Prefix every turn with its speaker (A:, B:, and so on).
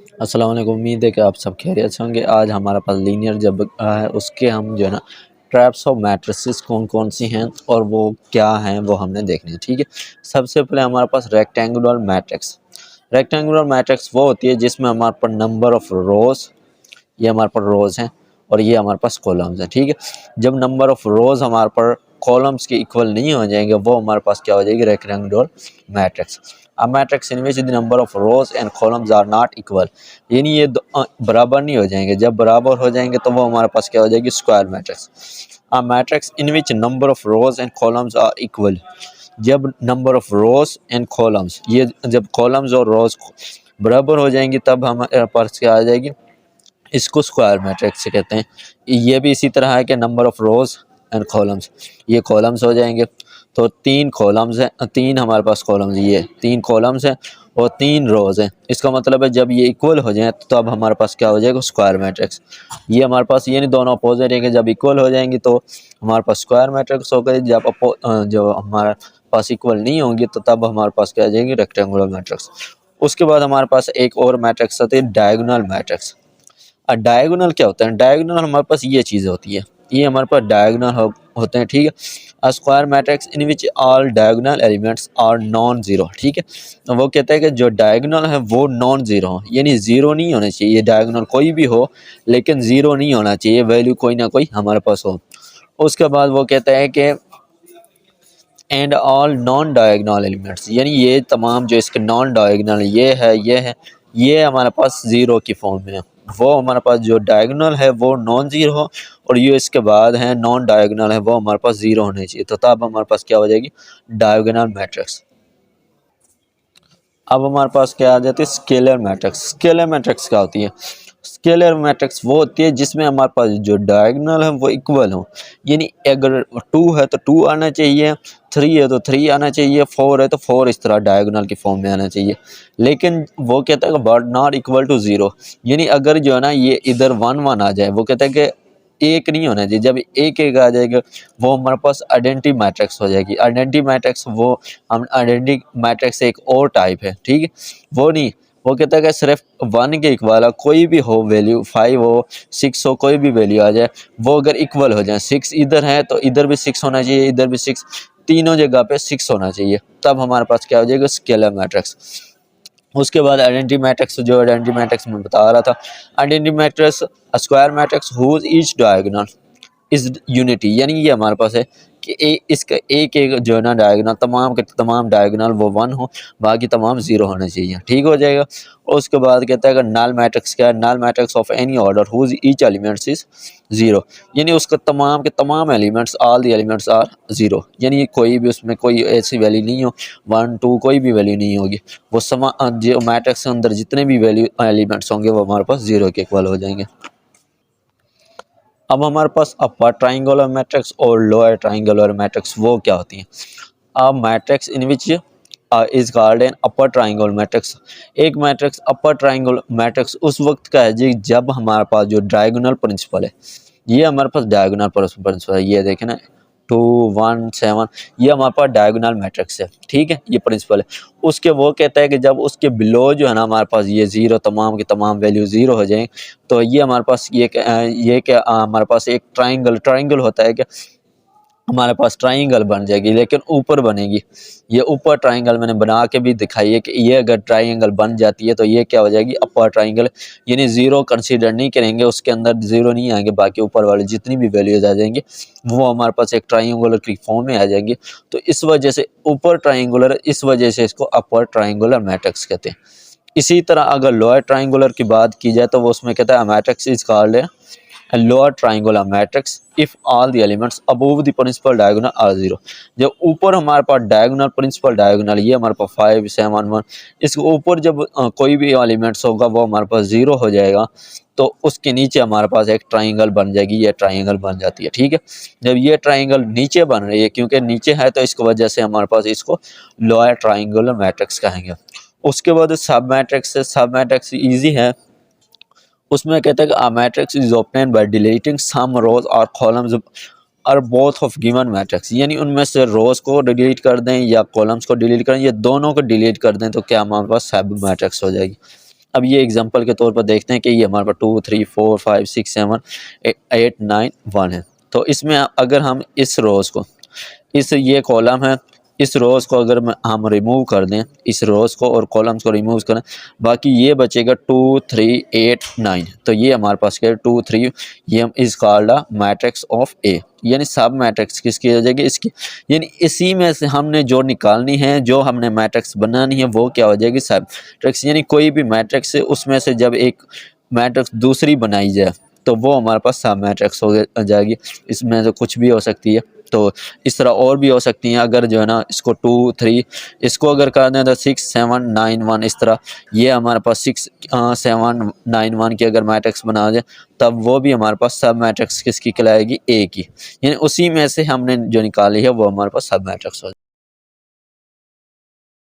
A: अस्सलाम वालेकुम। उम्मीद है कि आप सब खैरियत से होंगे। आज हमारे पास लीनियर जब है उसके हम जो है ना ट्रैप्स ऑफ मैट्रिसेस कौन कौन सी हैं और वो क्या हैं वो हमने देखनी है। ठीक है, सबसे पहले हमारे पास रेक्टेंगुलर मैट्रिक्स। रेक्टेंगुलर मैट्रिक्स वो होती है जिसमें हमारे पास नंबर ऑफ रोज, ये हमारे पास रोज हैं और ये हमारे पास कॉलम्स हैं। ठीक है, जब नंबर ऑफ रोज हमारे पास कॉलम्स के इक्वल नहीं हो जाएंगे वो हमारे पास क्या हो जाएगी, रेक्टेंगुलर मैट्रिक्स। अब matrix in which the number of rows and columns are not equal, यानी ये बराबर नहीं हो जाएंगे। जब बराबर हो जाएंगे तो वो हमारे पास क्या हो जाएगी, square matrix. A matrix in which number of rows and columns are equal, जब number of rows and columns, ये जब कॉलम्स और रोज बराबर हो जाएंगी तब हमारे पास क्या आ जाएगी, इसको स्क्वायर मैट्रिक्स कहते हैं। ये भी इसी तरह है कि number of rows and columns, ये कॉलम्स हो जाएंगे तो तीन कॉलम्स हैं, तीन हमारे पास कॉलम्स, ये तीन कॉलम्स हैं और तीन रोज हैं। इसका मतलब है जब ये इक्वल हो जाए तो अब हमारे पास क्या हो जाएगा, स्क्वायर मैट्रिक्स। ये हमारे पास ये नहीं, दोनों अपोजिट है कि जब इक्वल हो जाएंगी तो हमारे पास स्क्वायर मैट्रिक्स होगा, जब हमारे पास इक्वल नहीं होंगी तो तब हमारे पास क्या आ जाएगी, रेक्टेंगुलर मैट्रिक्स। उसके बाद हमारे पास एक और मैट्रिक्स आती है, डायगोनल मैट्रिक्स। डायगोनल क्या होता है, डायगोनल हमारे पास ये चीज़ होती है, ये हमारे पास डायगोनल होते हैं। ठीक है, a square matrix in which all diagonal elements are non zero. ठीक है, तो वो कहता है कि जो डायगोनल है वो नॉन जीरो हो, यानी जीरो नहीं होना चाहिए। डायगोनल कोई भी हो लेकिन जीरो नहीं होना चाहिए, वैल्यू कोई ना कोई हमारे पास हो। उसके बाद वो कहता है कि and all non diagonal elements, यानी ये तमाम जो इसके नॉन डायगोनल, ये हमारे पास ज़ीरो की फॉर्म में है। वो हमारे पास जो डायगोनल है वो नॉन ज़ीरो हो और ये इसके बाद है नॉन डायगोनल है वो हमारे पास ज़ीरो होने चाहिए, तो तब हमारे पास क्या हो जाएगी, डायगोनल मैट्रिक्स। अब हमारे पास क्या आ जाती है, स्केलर मैट्रिक्स। स्केलर मैट्रिक्स क्या होती है, स्केलर मैट्रिक्स वो होती है जिसमें हमारे पास जो डायगोनल है वो इक्वल हो, यानी अगर टू है तो टू आना चाहिए, थ्री है तो थ्री आना चाहिए, फोर है तो फोर, इस तरह डायगोनल की फॉर्म में आना चाहिए। लेकिन वो कहता है कि but not equal to zero, यानी अगर जो है ना ये इधर वन वन आ जाए, वो कहता है कि एक नहीं होना चाहिए। जब एक एक आ जाएगा वो हमारे पास आइडेंटिटी मैट्रिक्स हो जाएगी। आइडेंटिटी मैट्रिक्स वो हम आइडेंटिटी मैट्रिक्स एक और टाइप है। ठीक है, वो नहीं, वो कहता है कि सिर्फ वन के इक्वल कोई भी हो वैल्यू, फाइव हो सिक्स हो, कोई भी वैल्यू आ जाए, वो अगर इक्वल हो जाए, सिक्स इधर है तो इधर भी सिक्स होना चाहिए, इधर भी सिक्स, तीनों जगह पे सिक्स होना चाहिए, तब हमारे पास क्या हो जाएगा, स्केलर मैट्रिक्स। उसके बाद आइडेंटिटी मैट्रिक्स, जो आइडेंटिटी मैट्रिक्स मैं बता रहा था, identity matrix square matrix whose each diagonal is unity, यानी ये हमारे पास है कि इसका एक एक जो है ना डायगोनल, तमाम के तमाम डायगोनल वो वन हो, बाकी तमाम जीरो होने चाहिए। ठीक हो जाएगा। और उसके बाद कहता है कि नल मैट्रिक्स क्या है, null matrix of any order whose each elements is zero, यानी उसका तमाम के तमाम elements, all the elements are zero, यानी कोई भी उसमें कोई ऐसी वैल्यू नहीं हो, वन टू कोई भी वैल्यू नहीं होगी। वो जो मैट्रिक्स के अंदर जितने भी वैल्यू एलिमेंट्स होंगे वो हमारे पास जीरो के इक्वल हो जाएंगे। अब हमारे पास अपर ट्राइंगुलर मैट्रिक्स और लोअर ट्राइंगुलर मैट्रिक्स वो क्या होती हैं। अब matrix in which is called an upper triangular matrix. एक मैट्रिक्स अपर ट्राइंगुलर मैट्रिक्स उस वक्त का है जी जब हमारे पास जो डायगोनल प्रिंसिपल है, ये हमारे पास डायगोनल प्रिंसिपल है, ये देखें ना, 2 1 7, ये हमारे पास डायगोनल मैट्रिक्स है। ठीक है, ये प्रिंसिपल है। उसके वो कहता है कि जब उसके बिलो जो है ना हमारे पास ये जीरो, तमाम की तमाम वैल्यू जीरो हो जाए, तो ये हमारे पास ये क्या हमारे पास एक ट्राइंगल होता है कि हमारे पास ट्राइंगल बन जाएगी, लेकिन ऊपर बनेगी। ये ऊपर ट्राइंगल मैंने बना के भी दिखाई है कि ये अगर ट्राइंगल बन जाती है तो ये क्या हो जाएगी, अपर ट्राइंगल, यानी जीरो कंसीडर नहीं करेंगे, उसके अंदर जीरो नहीं आएंगे, बाकी ऊपर वाले जितनी भी वैल्यूज आ जाएंगी वो हमारे पास एक ट्राइंगुलर की फॉर्म में आ जाएंगी। तो इस वजह से ऊपर ट्राइंगुलर, इस वजह से इसको अपर ट्राइंगुलर मैट्रिक्स कहते हैं। इसी तरह अगर लोअर ट्राइंगुलर की बात की जाए तो वो उसमें कहता है matrix is called a lower triangular matrix if all the elements above the principal diagonal are zero। जब ऊपर हमारे पास डायगोनल, प्रिंसिपल डायगोनल, ये हमारे पास 5 7 1, इसके ऊपर जब कोई भी एलिमेंट्स होगा वो हमारे पास जीरो हो जाएगा, तो उसके नीचे हमारे पास एक ट्राइंगल बन जाएगी, ये ट्राइंगल बन जाती है। ठीक है, जब ये ट्राइंगल नीचे बन रही है, क्योंकि नीचे है तो इस वजह से हमारे पास इसको लोअर ट्राइंगुलर मैट्रिक्स कहेंगे। उसके बाद सब मैट्रिक्स है, सब मैट्रिक्स ईजी है। उसमें कहते हैं कि a matrix is obtained by deleting some rows और कॉलम्स और बोथ ऑफ गिवन मैट्रिक्स, यानी उनमें से रोज को डिलीट कर दें या कॉलम्स को डिलीट करें, या दोनों को डिलीट कर दें तो क्या हमारे पास सब मैट्रिक्स हो जाएगी। अब ये एग्जांपल के तौर पर देखते हैं कि ये हमारे पास 2 3 4 5 6 7 8 9 1 है। तो इसमें अगर हम इस रोज़ को, इस ये कॉलम है, इस रोज़ को अगर हम रिमूव कर दें, इस रोज़ को और कॉलम्स को रिमूव करें, बाकी ये बचेगा 2 3 8 9। तो ये हमारे पास क्या है 2 3, ये is called a matrix of A, यानी सब मैट्रिक्स किसकी हो जाएगी इसकी, यानी इसी में से हमने जो निकालनी है, जो हमने मैट्रिक्स बनानी है वो क्या हो जाएगी सब मैट्रिक्स। यानी कोई भी मैट्रिक्स है उसमें से जब एक मैट्रिक्स दूसरी बनाई जाए तो वो हमारे पास सब मैट्रिक्स हो जाएगी। इसमें से कुछ भी हो सकती है, तो इस तरह और भी हो सकती हैं। अगर जो है ना इसको 2 3 इसको अगर कर दें तो 6 7 9 1 इस तरह, ये हमारे पास 6 7 9 1 की अगर मैट्रिक्स बना दें तब वो भी हमारे पास सब मैट्रिक्स किसकी कहलाएगी, ए की। यानी उसी में से हमने जो निकाली है वो हमारे पास सब मैट्रिक्स हो